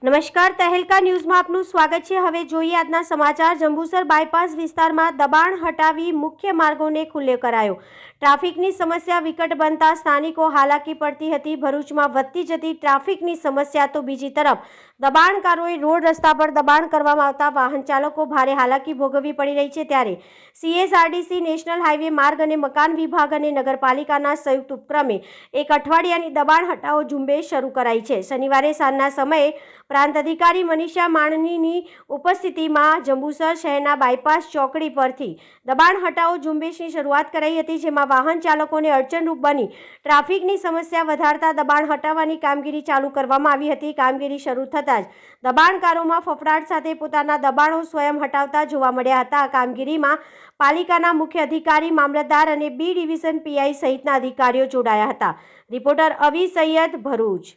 નમસ્કાર, તહેલકા ન્યૂઝમાં આપનું સ્વાગત છે। હવે જોઈએ આજના સમાચાર। જંબુસર બાયપાસ વિસ્તારમાં દબાણ હટાવી મુખ્ય માર્ગોને ખુલ્લો કરાયો। ટ્રાફિકની સમસ્યા વિકટ બનતા સ્થાનિકો હાલાકી પડતી હતી। ભરૂચમાં વધતી જતી ટ્રાફિકની સમસ્યા તો બીજી તરફ દબાણકારોએ રોડ રસ્તા પર દબાણ કરવામાં આવતા વાહન ચાલકો ભારે હાલાકી ભોગવવી પડી રહી છે। ત્યારે CSRDC નેશનલ હાઈવે માર્ગ અને મકાન વિભાગ અને નગરપાલિકાના સંયુક્ત ઉપક્રમે એક અઠવાડિયાની દબાણ હટાવો ઝુંબેશ શરૂ કરાઈ છે। શનિવારે સાંજના સમયે પ્રાંત અધિકારી મનીષા માણનીની ઉપસ્થિતિમાં જંબુસર શહેરના બાયપાસ ચોકડી પરથી દબાણ હટાવો ઝુંબેશની શરૂઆત કરાઈ હતી, જેમાં વાહન ચાલકોને અડચણરૂપ બની ટ્રાફિકની સમસ્યા વધારતા દબાણ હટાવવાની કામગીરી ચાલુ કરવામાં આવી હતી। કામગીરી શરૂ થતાં જ દબાણકારોમાં ફફડાટ સાથે પોતાના દબાણો સ્વયં હટાવતા જોવા મળ્યા હતા। આ કામગીરીમાં પાલિકાના મુખ્ય અધિકારી, મામલતદાર અને B ડિવિઝન PI સહિતના અધિકારીઓ જોડાયા હતા। રિપોર્ટર અવી સૈયદ, ભરૂચ।